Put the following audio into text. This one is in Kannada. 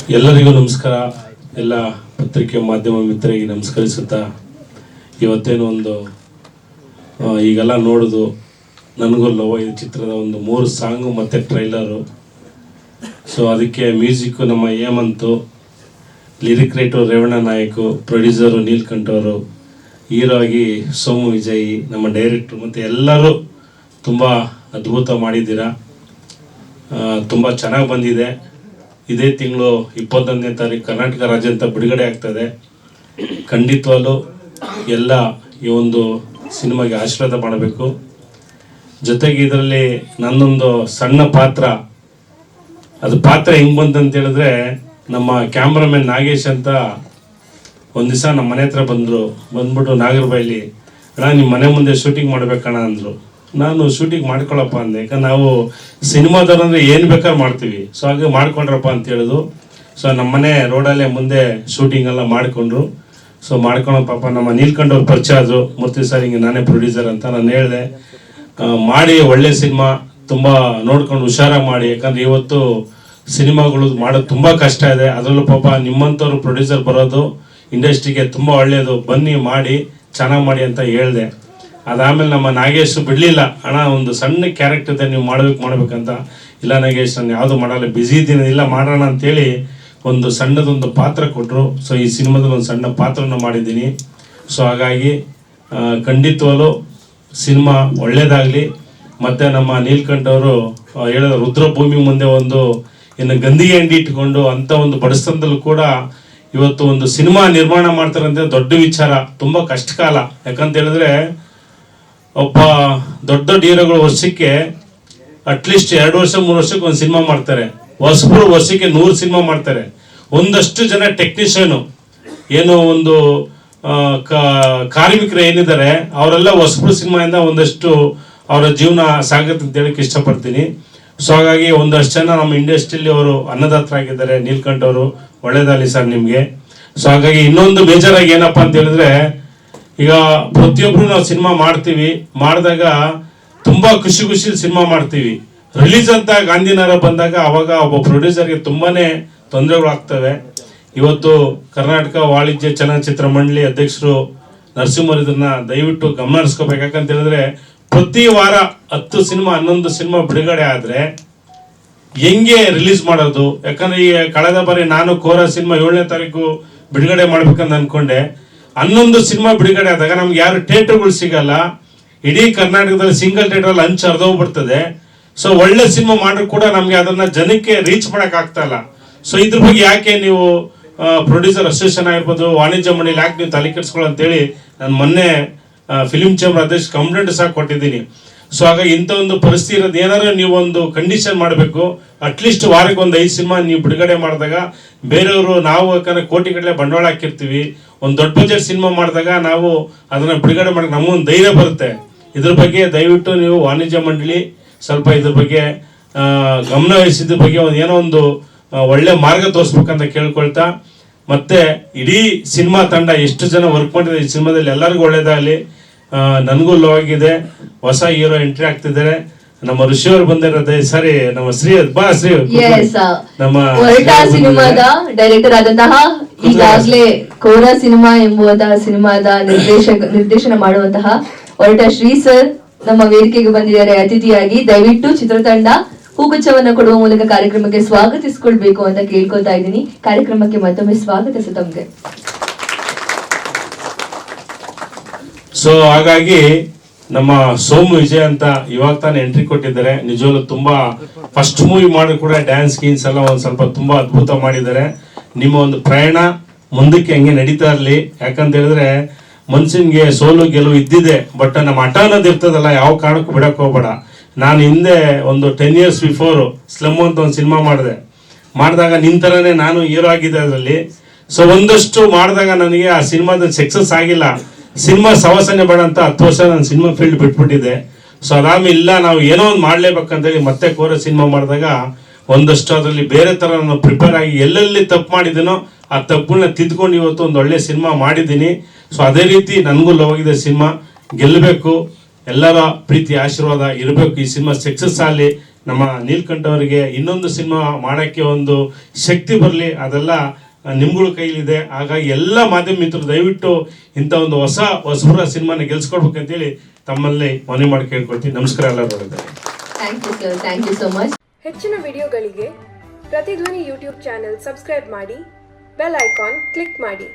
ಎಲ್ಲರಿಗೂ ನಮಸ್ಕಾರ. ಎಲ್ಲ ಪತ್ರಿಕೆ ಮಾಧ್ಯಮ ಮಿತ್ರರಿಗೆ ನಮಸ್ಕರಿಸುತ್ತಾ, ಇವತ್ತೇನು ಒಂದು ಈಗೆಲ್ಲ ನೋಡೋದು ನನಗೂ ಲವ್ ಈ ಚಿತ್ರದ ಒಂದು 3 ಸಾಂಗು ಮತ್ತು ಟ್ರೈಲರು. ಸೊ ಅದಕ್ಕೆ ಮ್ಯೂಸಿಕ್ಕು ನಮ್ಮ Hemanth, lyric writer Revanna Nayak, producer Neelkanth ಅವರು, ಹೀರೋ ಆಗಿ ಸೋಮು ವಿಜಯ್, ನಮ್ಮ ಡೈರೆಕ್ಟ್ರು ಮತ್ತು ಎಲ್ಲರೂ ತುಂಬ ಅದ್ಭುತ ಮಾಡಿದ್ದೀರಾ. ತುಂಬ ಚೆನ್ನಾಗಿ ಬಂದಿದೆ. ಇದೇ ತಿಂಗಳು 21ನೇ ತಾರೀಕು ಕರ್ನಾಟಕ ರಾಜ್ಯಾದ್ಯಂತ ಬಿಡುಗಡೆ ಆಗ್ತದೆ. ಖಂಡಿತವಾಗ್ಲೂ ಎಲ್ಲ ಈ ಒಂದು ಸಿನಿಮಾಗೆ ಆಶೀರ್ವಾದ ಮಾಡಬೇಕು. ಜೊತೆಗೆ ಇದರಲ್ಲಿ ನನ್ನೊಂದು ಸಣ್ಣ ಪಾತ್ರ, ಅದು ಪಾತ್ರ ಹೆಂಗೆ ಬಂತಂತ ಹೇಳಿದ್ರೆ, ನಮ್ಮ ಕ್ಯಾಮ್ರಾಮನ್ ನಾಗೇಶ್ ಅಂತ ಒಂದು ದಿವಸ ನಮ್ಮ ಮನೆ ಹತ್ರ ಬಂದ್ಬಿಟ್ಟು ನಾಗರಬಾಯಿಲಿ, ಅಣ್ಣ ನಿಮ್ಮ ಮನೆ ಮುಂದೆ ಶೂಟಿಂಗ್ ಮಾಡ್ಬೇಕಣ್ಣ ಅಂದರು. ನಾನು ಶೂಟಿಂಗ್ ಮಾಡ್ಕೊಳ್ಳಪ್ಪ ಅಂದೆ, ಯಾಕಂದ್ರೆ ನಾವು ಸಿನಿಮಾದವ್ರು ಅಂದರೆ ಏನು ಬೇಕಾದ್ರೂ ಮಾಡ್ತೀವಿ. ಸೊ ಹಾಗೆ ಮಾಡ್ಕೊಂಡ್ರಪ್ಪ ಅಂತ ಹೇಳಿದ್ರು. ಸೊ ನಮ್ಮ ಮನೆ ರೋಡಲ್ಲೇ ಮುಂದೆ ಶೂಟಿಂಗ್ ಎಲ್ಲ ಮಾಡಿಕೊಂಡ್ರು. ಸೊ ಮಾಡ್ಕೊಂಡು ಪಾಪ ನಮ್ಮ ನೀಲ್ಕಂಠವ್ರು ಪರಿಚಯ ಆದರು. ಮೂರ್ತಿ ಸರ್ ಹಿಂಗೆ ನಾನೇ ಪ್ರೊಡ್ಯೂಸರ್ ಅಂತ ನಾನು ಹೇಳಿದೆ, ಮಾಡಿ ಒಳ್ಳೆ ಸಿನಿಮಾ ತುಂಬ ನೋಡ್ಕೊಂಡು ಹುಷಾರಾಗಿ ಮಾಡಿ, ಯಾಕಂದರೆ ಇವತ್ತು ಸಿನಿಮಾಗಳು ಮಾಡೋದು ತುಂಬ ಕಷ್ಟ ಇದೆ. ಅದರಲ್ಲೂ ಪಾಪ ನಿಮ್ಮಂಥವ್ರು ಪ್ರೊಡ್ಯೂಸರ್ ಬರೋದು ಇಂಡಸ್ಟ್ರಿಗೆ ತುಂಬ ಒಳ್ಳೆಯದು, ಬನ್ನಿ ಮಾಡಿ ಚೆನ್ನಾಗಿ ಮಾಡಿ ಅಂತ ಹೇಳಿದೆ. ಅದಾದಮೇಲೆ ನಮ್ಮ ನಾಗೇಶ್ ಬಿಡಲಿಲ್ಲ, ಅಣ್ಣ ಒಂದು ಸಣ್ಣ ಕ್ಯಾರೆಕ್ಟರ್ ಇದೆ, ನೀವು ಮಾಡ್ಬೇಕಂತ. ಇಲ್ಲ ನಾಗೇಶ್, ನಾನು ಯಾವುದು ಮಾಡಲ್ಲ, ಬ್ಯುಸಿ ಇದ್ದೀನಿ, ಇಲ್ಲ ಮಾಡೋಣ ಅಂತೇಳಿ ಒಂದು ಸಣ್ಣದೊಂದು ಪಾತ್ರ ಕೊಟ್ಟರು. ಸೊ ಈ ಸಿನಿಮಾದಲ್ಲಿ ಒಂದು ಸಣ್ಣ ಪಾತ್ರವನ್ನು ಮಾಡಿದ್ದೀನಿ. ಸೊ ಹಾಗಾಗಿ ಖಂಡಿತವಾಗ್ಲೂ ಸಿನಿಮಾ ಒಳ್ಳೆಯದಾಗಲಿ. ಮತ್ತು ನಮ್ಮ ನೀಲ್ಕಂಠ ಅವರು ಹೇಳಿದ ರುದ್ರಭೂಮಿ ಮುಂದೆ ಒಂದು ಇನ್ನು ಗಂದಿಗೆ ಅಂಗಡಿ ಇಟ್ಕೊಂಡು ಅಂಥ ಒಂದು ಬಡಸ್ತನದಲ್ಲೂ ಕೂಡ ಇವತ್ತು ಒಂದು ಸಿನಿಮಾ ನಿರ್ಮಾಣ ಮಾಡ್ತಾರಂತೆ ದೊಡ್ಡ ವಿಚಾರ. ತುಂಬ ಕಷ್ಟ ಕಾಲ. ಯಾಕಂತ ಹೇಳಿದ್ರೆ ಒಬ್ಬ ದೊಡ್ಡ ಹೀರೋಗಳು ವರ್ಷಕ್ಕೆ ಅಟ್ಲೀಸ್ಟ್ 2 ವರ್ಷ 3 ವರ್ಷಕ್ಕೆ ಒಂದು ಸಿನಿಮಾ ಮಾಡ್ತಾರೆ. ಹೊಸಬರು ವರ್ಷಕ್ಕೆ 100 ಸಿನಿಮಾ ಮಾಡ್ತಾರೆ. ಒಂದಷ್ಟು ಜನ ಟೆಕ್ನಿಷಿಯನು ಏನು ಒಂದು ಕಾರ್ಮಿಕರು ಏನಿದ್ದಾರೆ ಅವರೆಲ್ಲ ಹೊಸಬರು ಸಿನಿಮಾಯಿಂದ ಒಂದಷ್ಟು ಅವರ ಜೀವನ ಸಾಗುತ್ತೆ ಅಂತ ಹೇಳಕ್ಕೆ ಇಷ್ಟಪಡ್ತೀನಿ. ಸೊ ಹಾಗಾಗಿ ಒಂದಷ್ಟು ಜನ ನಮ್ಮ ಇಂಡಸ್ಟ್ರಿಯಲ್ಲಿ ಅವರು ಅನ್ನದಾತರಾಗಿದ್ದಾರೆ. ನೀಲ್ಕಂಠ ಅವರು, ಒಳ್ಳೇದಾಗಲಿ ಸರ್ ನಿಮಗೆ. ಸೊ ಹಾಗಾಗಿ ಇನ್ನೊಂದು ಬೇಜಾರಾಗಿ ಏನಪ್ಪ ಅಂತ ಹೇಳಿದ್ರೆ, ಈಗ ಪ್ರತಿಯೊಬ್ಬರು ನಾವು ಸಿನಿಮಾ ಮಾಡ್ತೀವಿ, ಮಾಡಿದಾಗ ತುಂಬ ಖುಷಿ ಸಿನಿಮಾ ಮಾಡ್ತೀವಿ. ರಿಲೀಸ್ ಅಂತ ಗಾಂಧಿನಗರ ಬಂದಾಗ ಅವಾಗ ಒಬ್ಬ ಪ್ರೊಡ್ಯೂಸರ್ಗೆ ತುಂಬಾ ತೊಂದರೆಗಳು ಆಗ್ತವೆ. ಇವತ್ತು ಕರ್ನಾಟಕ ವಾಣಿಜ್ಯ ಚಲನಚಿತ್ರ ಮಂಡಳಿ ಅಧ್ಯಕ್ಷರು ನರಸಿಂಹರು ಇದನ್ನ ದಯವಿಟ್ಟು ಗಮನ ಹರಿಸ್ಕೋಬೇಕು. ಯಾಕಂತ ಹೇಳಿದ್ರೆ ಪ್ರತಿ ವಾರ 10 ಸಿನಿಮಾ 11 ಸಿನಿಮಾ ಬಿಡುಗಡೆ ಆದರೆ ಹೆಂಗೆ ರಿಲೀಸ್ ಮಾಡೋದು? ಯಾಕಂದ್ರೆ ಈ ಕಳೆದ ಬಾರಿ ನಾನು ಕೋರ ಸಿನಿಮಾ 7ನೇ ತಾರೀಕು ಬಿಡುಗಡೆ ಮಾಡ್ಬೇಕಂತ ಅನ್ಕೊಂಡೆ. 11 ಸಿನಿಮಾ ಬಿಡುಗಡೆ ಆದಾಗ ನಮ್ಗೆ ಯಾರು ಥಿಯೇಟರ್ಗಳು ಸಿಗಲ್ಲ. ಇಡೀ ಕರ್ನಾಟಕದಲ್ಲಿ ಸಿಂಗಲ್ ಥಿಯೇಟರ್ ಹಂಚ್ ಹರಿದೋಗ್ಬಿಡ್ತದೆ. ಸೊ ಒಳ್ಳೆ ಸಿನಿಮಾ ಮಾಡಿದ್ರು ಕೂಡ ನಮ್ಗೆ ಅದನ್ನ ಜನಕ್ಕೆ ರೀಚ್ ಮಾಡಕ್ ಆಗ್ತಾ ಇಲ್ಲ. ಸೊ ಇದ್ರ ಬಗ್ಗೆ ಯಾಕೆ ನೀವು ಪ್ರೊಡ್ಯೂಸರ್ ಅಸೋಸಿಯೇಷನ್ ಆಗಿರ್ಬೋದು, ವಾಣಿಜ್ಯ ಮಂಡಳಿ ಯಾಕೆ ನೀವು ತಲೆ ಕೆಡಿಸ್ಕೊಳ್ಳೋ ಅಂತೇಳಿ ನಾನು ಮೊನ್ನೆ ಫಿಲಿಂ ಚೇಂಬರ್ ಅಧ್ಯಕ್ಷ ಕಂಪ್ಲೇಂಟ್ ಸಹ ಕೊಟ್ಟಿದ್ದೀನಿ. ಸೊ ಹಾಗಾಗಿ ಇಂಥ ಒಂದು ಪರಿಸ್ಥಿತಿ ಇರೋದು, ಏನಾದ್ರು ನೀವು ಒಂದು ಕಂಡೀಷನ್ ಮಾಡಬೇಕು. ಅಟ್ಲೀಸ್ಟ್ ವಾರಕ್ಕೆ ಒಂದು 5 ಸಿನಿಮಾ ನೀವು ಬಿಡುಗಡೆ ಮಾಡಿದಾಗ ಬೇರೆಯವರು, ನಾವು ಯಾಕಂದ್ರೆ ಕೋಟಿಗಟ್ಟಲೆ ಬಂಡವಾಳ ಹಾಕಿರ್ತೀವಿ, ಒಂದು ದೊಡ್ಡ ಬಜೆಟ್ ಸಿನಿಮಾ ಮಾಡಿದಾಗ ನಾವು ಅದನ್ನ ಬಿಡುಗಡೆ ಮಾಡಕ್ಕೆ ನಮಗೊಂದು ಧೈರ್ಯ ಬರುತ್ತೆ. ಇದ್ರ ಬಗ್ಗೆ ದಯವಿಟ್ಟು ನೀವು ವಾಣಿಜ್ಯ ಮಂಡಳಿ ಸ್ವಲ್ಪ ಇದ್ರ ಬಗ್ಗೆ ಗಮನ ವಹಿಸಿದ ಬಗ್ಗೆ ಏನೋ ಒಂದು ಒಳ್ಳೆ ಮಾರ್ಗ ತೋರಿಸ್ಬೇಕಂತ ಕೇಳ್ಕೊಳ್ತಾ, ಮತ್ತೆ ಇಡೀ ಸಿನಿಮಾ ತಂಡ ಎಷ್ಟು ಜನ ವರ್ಕ್ ಮಾಡಿದ್ರೆ ಈ ಸಿನಿಮಾದಲ್ಲಿ ಎಲ್ಲರಿಗೂ ಒಳ್ಳೇದಾಗಲಿ. ನನಗೂ ಲವ್ ಆಗಿದೆ. ಹೊಸ ಹೀರೋ ಎಂಟ್ರಿ ಆಗ್ತಿದ್ದಾರೆ. ನಮ್ಮ ಋಷಿ ಅವರು ಬಂದಿರೋದೇ ಸರಿ. ನಮ್ಮ ಶ್ರೀ ನಮ್ಮ ಸಿನಿಮಾದ ಡೈರೆಕ್ಟರ್ ಆದಂತಹ, ಈಗಾಗಲೇ ಕೋರ ಸಿನಿಮಾ ಎಂಬುವಂತಹ ಸಿನಿಮಾದ ನಿರ್ದೇಶನ ಮಾಡುವಂತಹ ಹೊರಟ ಶ್ರೀ ಸರ್ ನಮ್ಮ ವೇದಿಕೆಗೆ ಬಂದಿದ್ದಾರೆ ಅತಿಥಿಯಾಗಿ. ದಯವಿಟ್ಟು ಚಿತ್ರತಂಡ ಹೂಗುಚ್ಛವನ್ನ ಕೊಡುವ ಮೂಲಕ ಕಾರ್ಯಕ್ರಮಕ್ಕೆ ಸ್ವಾಗತಿಸಿಕೊಳ್ಬೇಕು ಅಂತ ಕೇಳ್ಕೊತಾ ಇದ್ದೀನಿ. ಕಾರ್ಯಕ್ರಮಕ್ಕೆ ಮತ್ತೊಮ್ಮೆ ಸ್ವಾಗತ ಸರ್ ತಮ್ಗೆ. ಸೊ ಹಾಗಾಗಿ ನಮ್ಮ ಸೋಮು ವಿಜಯ್ ಅಂತ ಇವಾಗ ತಾನೇ ಎಂಟ್ರಿ ಕೊಟ್ಟಿದ್ದಾರೆ. ನಿಜವಾಗ್ಲೂ ತುಂಬಾ ಫಸ್ಟ್ ಮೂವಿ ಮಾಡಿ ಕೂಡ ಡ್ಯಾನ್ಸ್ ಗೀನ್ಸ್ ಎಲ್ಲ ಒಂದ್ ಸ್ವಲ್ಪ ತುಂಬಾ ಅದ್ಭುತ ಮಾಡಿದ್ದಾರೆ. ನಿಮ್ಮ ಒಂದು ಪ್ರಯಾಣ ಮುಂದಕ್ಕೆ ಹಂಗೆ ನಡೀತಾ ಇರಲಿ. ಯಾಕಂತ ಹೇಳಿದ್ರೆ ಮನ್ಸಿನ್ಗೆ ಸೋಲು ಗೆಲುವು ಇದ್ದಿದೆ, ಬಟ್ ನಮ್ಮ ಹಠ ಅನ್ನೋದು ಇರ್ತದಲ್ಲ, ಯಾವ ಕಾರಣಕ್ಕೂ ಬಿಡಕ್ ಹೋಗ್ಬೇಡ. ನಾನು ಹಿಂದೆ ಒಂದು 10 years ಬಿಫೋರ್ ಸ್ಲಮ್ ಅಂತ ಒಂದು ಸಿನಿಮಾ ಮಾಡಿದಾಗ ನಿಂತರನೇ ನಾನು ಹೀರೋ ಆಗಿದ್ದೆ ಅದರಲ್ಲಿ. ಸೊ ಒಂದಷ್ಟು ಮಾಡಿದಾಗ ನನಗೆ ಆ ಸಿನಿಮಾದ ಸಕ್ಸಸ್ ಆಗಿಲ್ಲ. ಸಿನಿಮಾ ಸವಾಸನೆ ಬೇಡ ಅಂತ 10 ವರ್ಷ ನಾನು ಸಿನಿಮಾ ಫೀಲ್ಡ್ ಬಿಟ್ಬಿಟ್ಟಿದ್ದೆ. ಸೊ ಅದಾದ್ಮೇಲೆ ಇಲ್ಲ, ನಾವು ಏನೋ ಒಂದು ಮಾಡ್ಲೇಬೇಕಂತೇಳಿ ಮತ್ತೆ ಕೋರ ಸಿನಿಮಾ ಮಾಡಿದಾಗ ಒಂದಷ್ಟು ಅದರಲ್ಲಿ ಬೇರೆ ತರ ನಾನು ಪ್ರಿಪೇರ್ ಆಗಿ ಎಲ್ಲೆಲ್ಲಿ ತಪ್ಪು ಮಾಡಿದ್ದೀನೋ ಆ ತಪ್ಪುಗಳನ್ನ ತಿದ್ಕೊಂಡು ಇವತ್ತು ಒಂದು ಒಳ್ಳೆ ಸಿನಿಮಾ ಮಾಡಿದ್ದೀನಿ. ಸೊ ಅದೇ ರೀತಿ ನನಗೂ ಲವ್ ಆಗಿದೆ. ಸಿನಿಮಾ ಗೆಲ್ಲಬೇಕು, ಎಲ್ಲರ ಪ್ರೀತಿ ಆಶೀರ್ವಾದ ಇರಬೇಕು. ಈ ಸಿನಿಮಾ ಸಕ್ಸಸ್ ಆಗಲಿ. ನಮ್ಮ ನೀಲ್ಕಂಠ ಅವರಿಗೆ ಇನ್ನೊಂದು ಸಿನಿಮಾ ಮಾಡೋಕ್ಕೆ ಒಂದು ಶಕ್ತಿ ಬರಲಿ, ಅದೆಲ್ಲ ನಿಮ್ಗಳ ಕೈಲಿದೆ. ಹಾಗಾಗಿ ಎಲ್ಲ ಮಾಧ್ಯಮ ಮಿತ್ರರು ದಯವಿಟ್ಟು ಇಂಥ ಒಂದು ಹೊಸಬರ ಸಿನಿಮಾನ ಗೆಲ್ಸ್ಕೊಡ್ಬೇಕಂತೇಳಿ ತಮ್ಮಲ್ಲಿ ಮನವಿ ಮಾಡಿ ಕೇಳ್ಕೊಳ್ತೀನಿ. ನಮಸ್ಕಾರ ಎಲ್ಲರೂ. Thank you so much. ಹೆಚ್ಚಿನ ವಿಡಿಯೋಗಳಿಗೆ ಪ್ರತಿಧ್ವನಿ ಯೂಟ್ಯೂಬ್ ಚಾನೆಲ್ ಸಬ್ಸ್ಕ್ರೈಬ್ ಮಾಡಿ, ಬೆಲ್ ಐಕಾನ್ ಕ್ಲಿಕ್ ಮಾಡಿ.